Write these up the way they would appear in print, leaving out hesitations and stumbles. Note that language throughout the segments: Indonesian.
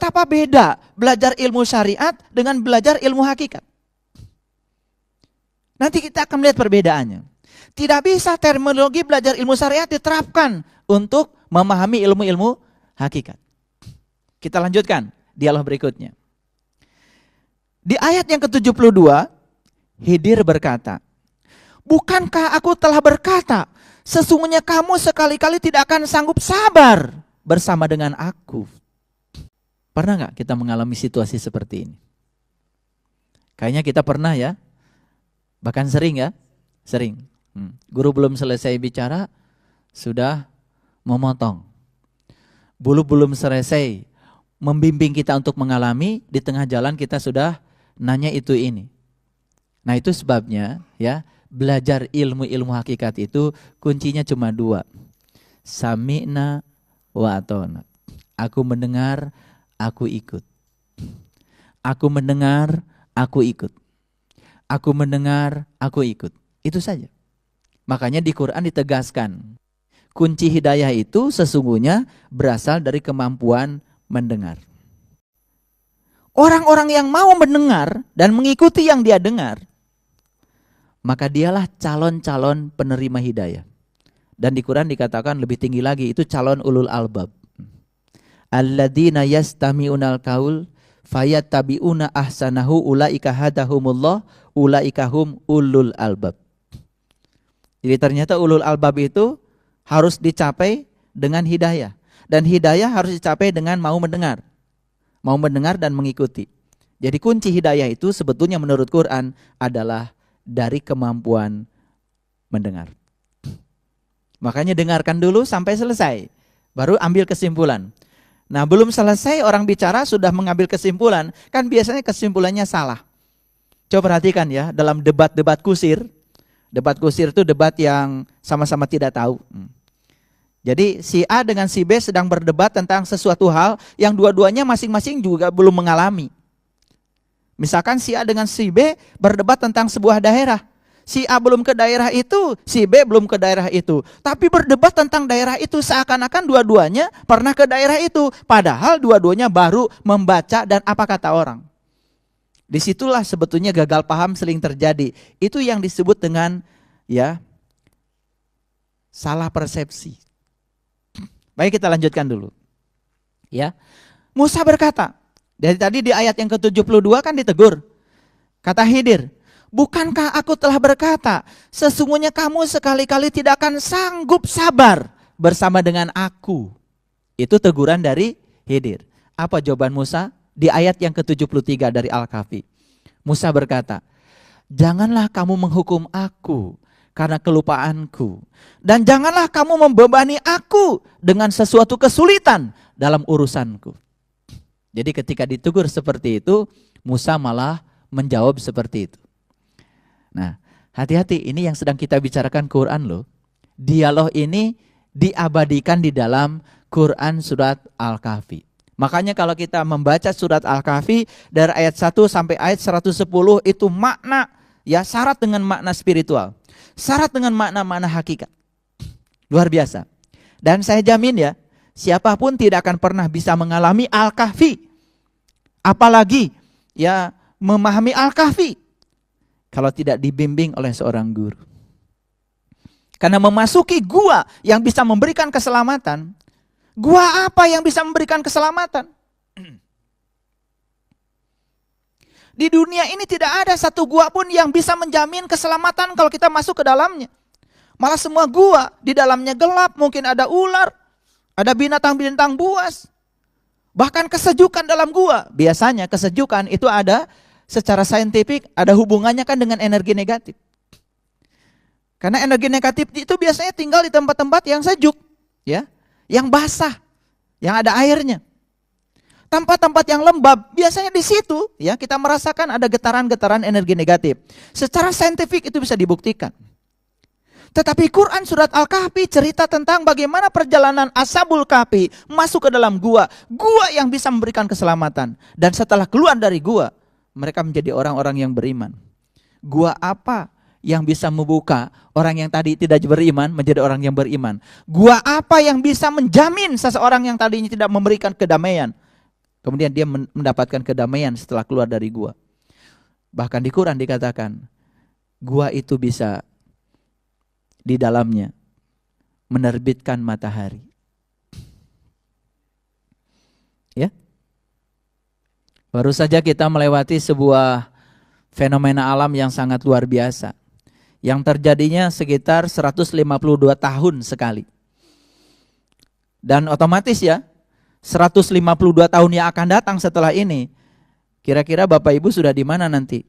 betapa beda belajar ilmu syariat dengan belajar ilmu hakikat. Nanti kita akan melihat perbedaannya. Tidak bisa terminologi belajar ilmu syariat diterapkan untuk memahami ilmu-ilmu hakikat. Kita lanjutkan dialog berikutnya. Di ayat yang ke-72, Khidir berkata, "Bukankah aku telah berkata, sesungguhnya kamu sekali-kali tidak akan sanggup sabar bersama dengan aku." Pernah nggak kita mengalami situasi seperti ini? Kayaknya kita pernah ya. Bahkan sering ya. Sering. Guru belum selesai bicara, sudah memotong. Belum selesai membimbing kita untuk mengalami, di tengah jalan kita sudah nanya itu ini. Nah itu sebabnya ya, belajar ilmu-ilmu hakikat itu kuncinya cuma dua. Sami'na wa ata'na. Aku mendengar, aku ikut. Aku mendengar, aku ikut. Aku mendengar, aku ikut. Itu saja. Makanya di Quran ditegaskan, kunci hidayah itu sesungguhnya berasal dari kemampuan mendengar. Orang-orang yang mau mendengar dan mengikuti yang dia dengar, maka dialah calon-calon penerima hidayah. Dan di Quran dikatakan lebih tinggi lagi, itu calon ulul albab. Alladzina yastami'unal qaul fayattabi'una ahsanahu ulaika hadahumullah ulaika hum ulul albab. Jadi ternyata ulul albab itu harus dicapai dengan hidayah. Dan hidayah harus dicapai dengan mau mendengar. Mau mendengar dan mengikuti. Jadi kunci hidayah itu sebetulnya menurut Quran adalah dari kemampuan mendengar. Makanya dengarkan dulu sampai selesai. Baru ambil kesimpulan. Nah belum selesai orang bicara sudah mengambil kesimpulan. Kan biasanya kesimpulannya salah. Coba perhatikan ya, dalam debat-debat kusir. Debat kusir itu debat yang sama-sama tidak tahu. Jadi si A dengan si B sedang berdebat tentang sesuatu hal yang dua-duanya masing-masing juga belum mengalami. Misalkan si A dengan si B berdebat tentang sebuah daerah. Si A belum ke daerah itu, si B belum ke daerah itu. Tapi berdebat tentang daerah itu seakan-akan dua-duanya pernah ke daerah itu. Padahal dua-duanya baru membaca dan apa kata orang. Disitulah sebetulnya gagal paham sering terjadi. Itu yang disebut dengan ya salah persepsi. Baik, kita lanjutkan dulu. Ya. Musa berkata, dari tadi di ayat yang ke-72 kan ditegur. Kata Khidir, "Bukankah aku telah berkata, sesungguhnya kamu sekali-kali tidak akan sanggup sabar bersama dengan aku." Itu teguran dari Khidir. Apa jawaban Musa? Di ayat yang ke-73 dari Al-Kahfi. Musa berkata, "Janganlah kamu menghukum aku karena kelupaanku. Dan janganlah kamu membebani aku dengan sesuatu kesulitan dalam urusanku." Jadi ketika ditegur seperti itu, Musa malah menjawab seperti itu. Nah, hati-hati, ini yang sedang kita bicarakan Quran loh. Dialog ini diabadikan di dalam Quran surat Al-Kahfi. Makanya kalau kita membaca surat Al-Kahfi dari ayat 1 sampai ayat 110 itu makna ya syarat dengan makna spiritual. Syarat dengan makna-makna hakikat. Luar biasa. Dan saya jamin ya, siapapun tidak akan pernah bisa mengalami Al-Kahfi. Apalagi ya memahami Al-Kahfi kalau tidak dibimbing oleh seorang guru. Karena memasuki gua yang bisa memberikan keselamatan. Gua apa yang bisa memberikan keselamatan? Di dunia ini tidak ada satu gua pun yang bisa menjamin keselamatan kalau kita masuk ke dalamnya. Malah semua gua di dalamnya gelap, mungkin ada ular, ada binatang-binatang buas. Bahkan kesejukan dalam gua. Biasanya kesejukan itu ada secara saintifik, ada hubungannya kan dengan energi negatif. Karena energi negatif itu biasanya tinggal di tempat-tempat yang sejuk, ya. Yang basah, yang ada airnya. Tempat-tempat yang lembab, biasanya di situ ya kita merasakan ada getaran-getaran energi negatif. Secara saintifik itu bisa dibuktikan. Tetapi Quran surat Al-Kahfi cerita tentang bagaimana perjalanan Ashabul Kahfi masuk ke dalam gua. Gua yang bisa memberikan keselamatan. Dan setelah keluar dari gua, mereka menjadi orang-orang yang beriman. Gua apa yang bisa membuka orang yang tadi tidak beriman menjadi orang yang beriman? Gua apa yang bisa menjamin seseorang yang tadinya tidak memberikan kedamaian Kemudian dia mendapatkan kedamaian setelah keluar dari gua. Bahkan di Quran dikatakan, gua itu bisa di dalamnya menerbitkan matahari. Ya. Baru saja kita melewati sebuah fenomena alam yang sangat luar biasa. Yang terjadinya sekitar 152 tahun sekali. Dan otomatis ya, 152 tahun yang akan datang setelah ini, kira-kira Bapak Ibu sudah di mana nanti?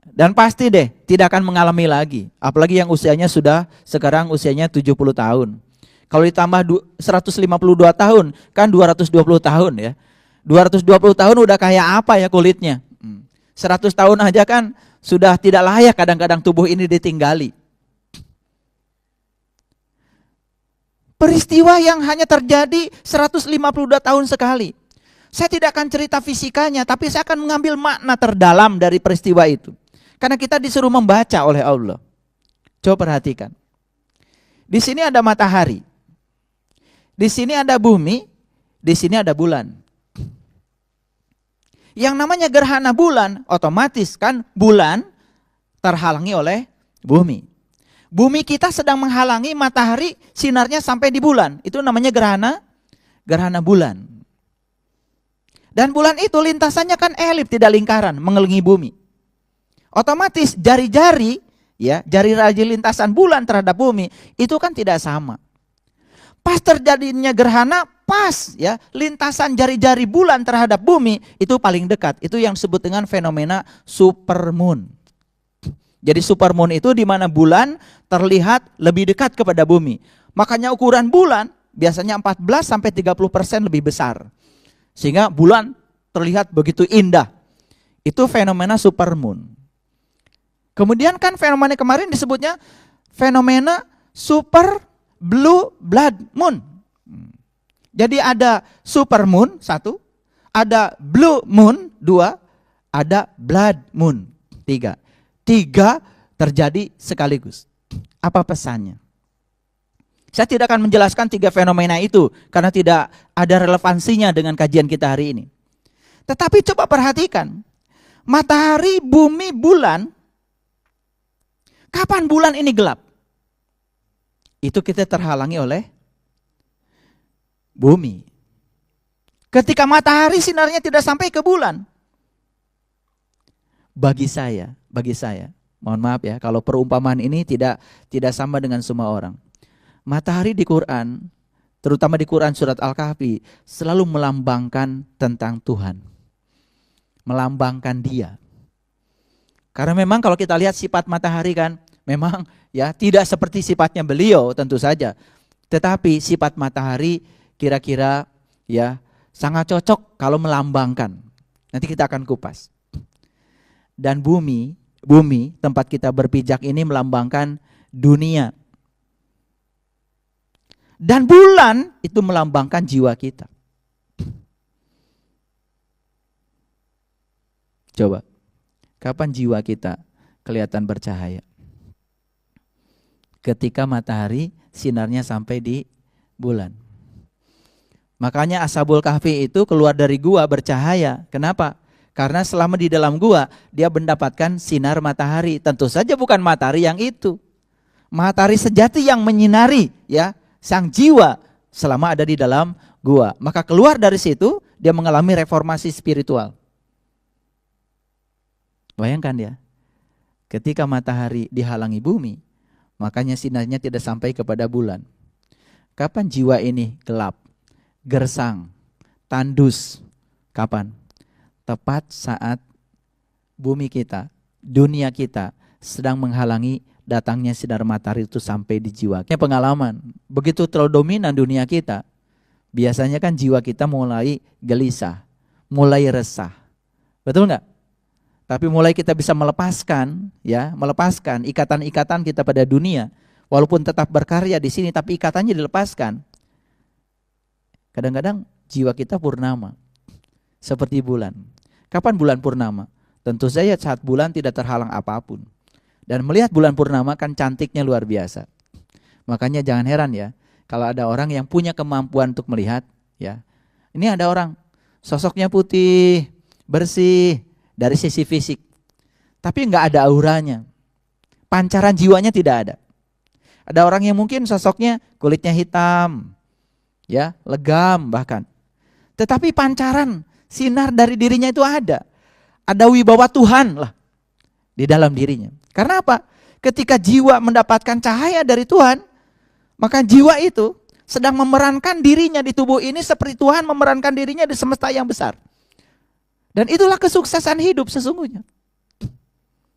Dan pasti deh, tidak akan mengalami lagi. Apalagi yang usianya sudah, sekarang usianya 70 tahun. Kalau ditambah 152 tahun, kan 220 tahun ya. 220 tahun udah kayak apa ya kulitnya? 100 tahun aja kan sudah tidak layak kadang-kadang tubuh ini ditinggali. Peristiwa yang hanya terjadi 152 tahun sekali. Saya tidak akan cerita fisikanya, tapi saya akan mengambil makna terdalam dari peristiwa itu. Karena kita disuruh membaca oleh Allah. Coba perhatikan. Di sini ada matahari. Di sini ada bumi, di sini ada bulan. Yang namanya gerhana bulan, otomatis kan bulan terhalangi oleh bumi. Bumi kita sedang menghalangi matahari sinarnya sampai di bulan. Itu namanya gerhana bulan. Dan bulan itu lintasannya kan elip, tidak lingkaran, mengelilingi bumi. Otomatis jari-jari, ya, jari-jari lintasan bulan terhadap bumi itu kan tidak sama. Pas terjadinya gerhana, pas ya lintasan jari-jari bulan terhadap bumi itu paling dekat. Itu yang disebut dengan fenomena supermoon. Jadi supermoon itu di mana bulan terlihat lebih dekat kepada bumi. Makanya ukuran bulan biasanya 14-30% lebih besar. Sehingga bulan terlihat begitu indah. Itu fenomena supermoon. Kemudian kan fenomena kemarin disebutnya fenomena super blue blood moon. Jadi ada supermoon 1, ada blue moon 2, ada blood moon 3. 3 terjadi sekaligus. Apa pesannya? Saya tidak akan menjelaskan 3 fenomena itu karena tidak ada relevansinya dengan kajian kita hari ini. Tetapi coba perhatikan. Matahari, bumi, bulan. Kapan bulan ini gelap? Itu kita terhalangi oleh bumi. Ketika matahari sinarnya tidak sampai ke bulan. Bagi saya, mohon maaf ya, kalau perumpamaan ini tidak sama dengan semua orang. Matahari di Quran, terutama di Quran surat Al-Kahfi, selalu melambangkan tentang Tuhan. Melambangkan Dia. Karena memang kalau kita lihat sifat matahari kan, memang ya tidak seperti sifatnya beliau tentu saja. Tetapi sifat matahari kira-kira ya sangat cocok kalau melambangkan. Nanti kita akan kupas. Dan bumi tempat kita berpijak ini melambangkan dunia. Dan bulan itu melambangkan jiwa kita. Coba, kapan jiwa kita kelihatan bercahaya? Ketika matahari sinarnya sampai di bulan. Makanya Ashabul Kahfi itu keluar dari gua bercahaya. Kenapa? Karena selama di dalam gua dia mendapatkan sinar matahari. Tentu saja bukan matahari yang itu. Matahari sejati yang menyinari ya sang jiwa selama ada di dalam gua. Maka keluar dari situ dia mengalami reformasi spiritual. Bayangkan ya. Ketika matahari dihalangi bumi, makanya sinarnya tidak sampai kepada bulan. Kapan jiwa ini gelap, gersang, tandus? Kapan? Tepat saat bumi kita, dunia kita sedang menghalangi datangnya sinar matahari itu sampai di jiwa. Ini pengalaman, begitu terlalu dominan dunia kita, biasanya kan jiwa kita mulai gelisah, mulai resah. Betul nggak? Tapi mulai kita bisa melepaskan ikatan-ikatan kita pada dunia, walaupun tetap berkarya di sini, tapi ikatannya dilepaskan. Kadang-kadang jiwa kita purnama, seperti bulan. Kapan bulan purnama? Tentu saja saat bulan tidak terhalang apapun. Dan melihat bulan purnama kan cantiknya luar biasa. Makanya jangan heran ya, kalau ada orang yang punya kemampuan untuk melihat, ya Ini ada orang, sosoknya putih, bersih, dari sisi fisik. Tapi nggak ada auranya. Pancaran jiwanya tidak ada. Ada orang yang mungkin sosoknya kulitnya hitam, ya, legam bahkan. Tetapi pancaran, sinar dari dirinya itu ada. Ada wibawa Tuhan lah di dalam dirinya. Karena apa? Ketika jiwa mendapatkan cahaya dari Tuhan, maka jiwa itu sedang memerankan dirinya di tubuh ini seperti Tuhan memerankan dirinya di semesta yang besar. Dan itulah kesuksesan hidup sesungguhnya.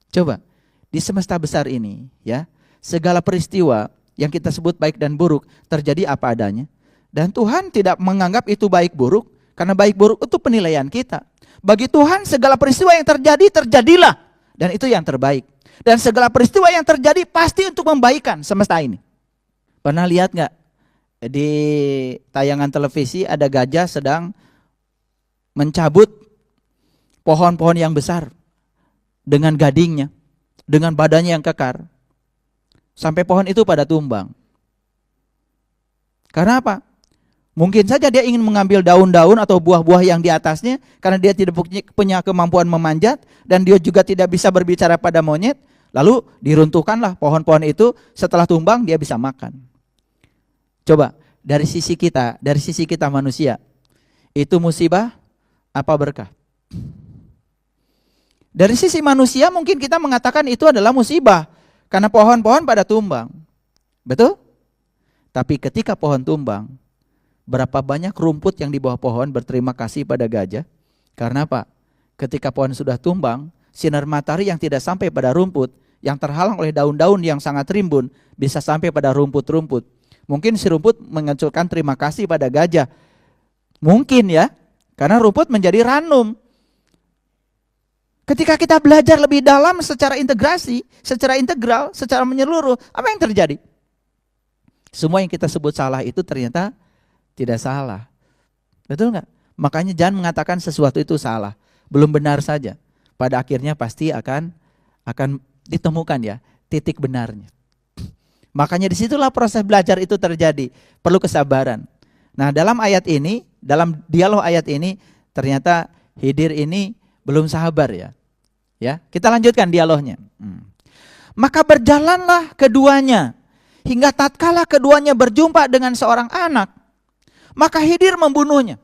Coba, di semesta besar ini, ya, segala peristiwa yang kita sebut baik dan buruk terjadi apa adanya. Dan Tuhan tidak menganggap itu baik buruk, karena baik buruk itu penilaian kita. Bagi Tuhan segala peristiwa yang terjadi, terjadilah. Dan itu yang terbaik. Dan segala peristiwa yang terjadi pasti untuk membaikkan semesta ini. Pernah lihat gak? Di tayangan televisi ada gajah sedang mencabut pohon-pohon yang besar dengan gadingnya, dengan badannya yang kekar. Sampai pohon itu pada tumbang. Karena apa? Mungkin saja dia ingin mengambil daun-daun atau buah-buah yang di atasnya, karena dia tidak punya kemampuan memanjat, dan dia juga tidak bisa berbicara pada monyet, lalu diruntuhkanlah pohon-pohon itu, setelah tumbang dia bisa makan. Coba, dari sisi kita manusia, itu musibah apa berkah? Dari sisi manusia mungkin kita mengatakan itu adalah musibah, karena pohon-pohon pada tumbang. Betul? Tapi ketika pohon tumbang, berapa banyak rumput yang di bawah pohon berterima kasih pada gajah? Karena apa? Ketika pohon sudah tumbang, sinar matahari yang tidak sampai pada rumput, yang terhalang oleh daun-daun yang sangat rimbun, bisa sampai pada rumput-rumput. Mungkin si rumput mengucapkan terima kasih pada gajah. Mungkin ya, karena rumput menjadi ranum. Ketika kita belajar lebih dalam secara integrasi, secara integral, secara menyeluruh, apa yang terjadi? Semua yang kita sebut salah itu ternyata tidak salah. Betul nggak? Makanya jangan mengatakan sesuatu itu salah, belum benar saja. Pada akhirnya pasti akan ditemukan ya titik benarnya. Makanya disitulah proses belajar itu terjadi. Perlu kesabaran. Nah, dalam ayat ini, dalam dialog ayat ini, ternyata Khidir ini belum sabar ya. Ya, kita lanjutkan dialognya. Maka berjalanlah keduanya hingga tatkala keduanya berjumpa dengan seorang anak, maka Khidir membunuhnya.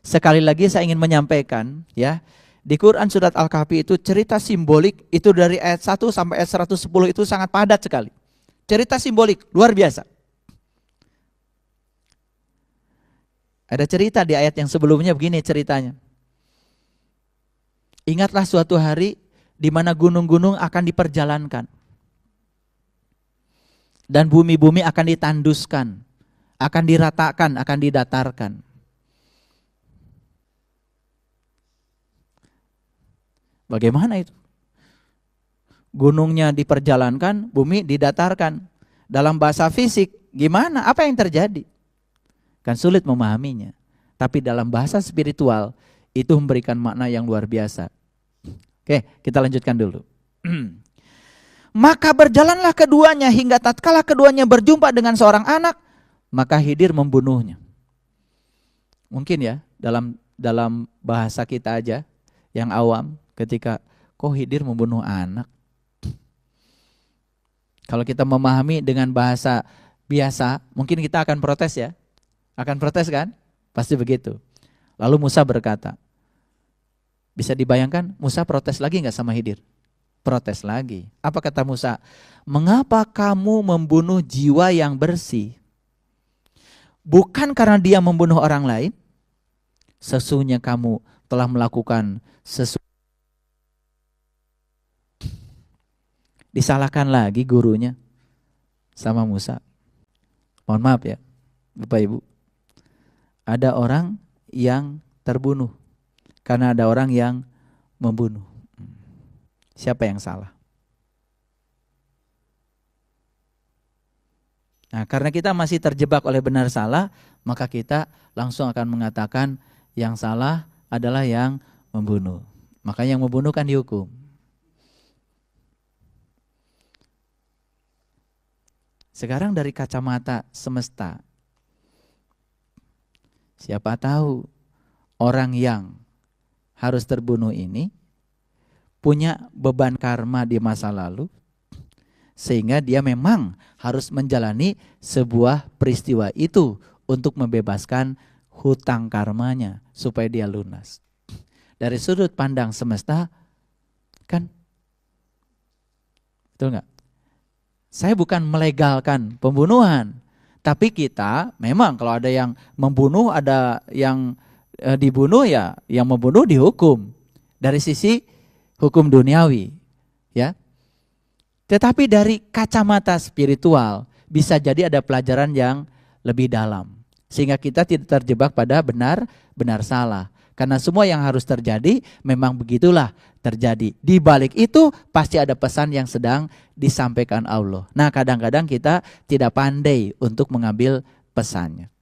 Sekali lagi saya ingin menyampaikan ya, di Quran surat Al-Kahfi itu cerita simbolik itu dari ayat 1 sampai ayat 110 itu sangat padat sekali. Cerita simbolik luar biasa. Ada cerita di ayat yang sebelumnya begini ceritanya. Ingatlah suatu hari di mana gunung-gunung akan diperjalankan. Dan bumi-bumi akan ditanduskan, akan diratakan, akan didatarkan. Bagaimana itu? Gunungnya diperjalankan, bumi didatarkan. Dalam bahasa fisik, gimana? Apa yang terjadi? Kan sulit memahaminya. Tapi dalam bahasa spiritual, itu memberikan makna yang luar biasa. Oke, kita lanjutkan dulu. Maka berjalanlah keduanya hingga tatkala keduanya berjumpa dengan seorang anak, maka Khidir membunuhnya. Mungkin ya, dalam bahasa kita aja yang awam, ketika kok Khidir membunuh anak. Kalau kita memahami dengan bahasa biasa, mungkin kita akan protes ya. Akan protes kan? Pasti begitu. Lalu Musa berkata, bisa dibayangkan Musa protes lagi gak sama Khidir? Protes lagi. Apa kata Musa? Mengapa kamu membunuh jiwa yang bersih? Bukan karena dia membunuh orang lain? Sesungguhnya kamu telah melakukan sesuatu. Disalahkan lagi gurunya sama Musa. Mohon maaf ya, Bapak Ibu. Ada orang yang terbunuh karena ada orang yang membunuh. Siapa yang salah? Nah, karena kita masih terjebak oleh benar salah, maka kita langsung akan mengatakan yang salah adalah yang membunuh. Makanya yang membunuh kan dihukum. Sekarang dari kacamata semesta, Siapa tahu orang yang harus terbunuh ini punya beban karma di masa lalu, sehingga dia memang harus menjalani sebuah peristiwa itu untuk membebaskan hutang karmanya supaya dia lunas. Dari sudut pandang semesta, kan? Betul nggak? Saya bukan melegalkan pembunuhan, tapi kita memang kalau ada yang membunuh, ada yang dibunuh, ya yang membunuh dihukum dari sisi hukum duniawi, ya. Tetapi dari kacamata spiritual bisa jadi ada pelajaran yang lebih dalam, sehingga kita tidak terjebak pada benar salah. Karena semua yang harus terjadi memang begitulah terjadi. Di balik itu pasti ada pesan yang sedang disampaikan Allah. Nah, kadang-kadang kita tidak pandai untuk mengambil pesannya.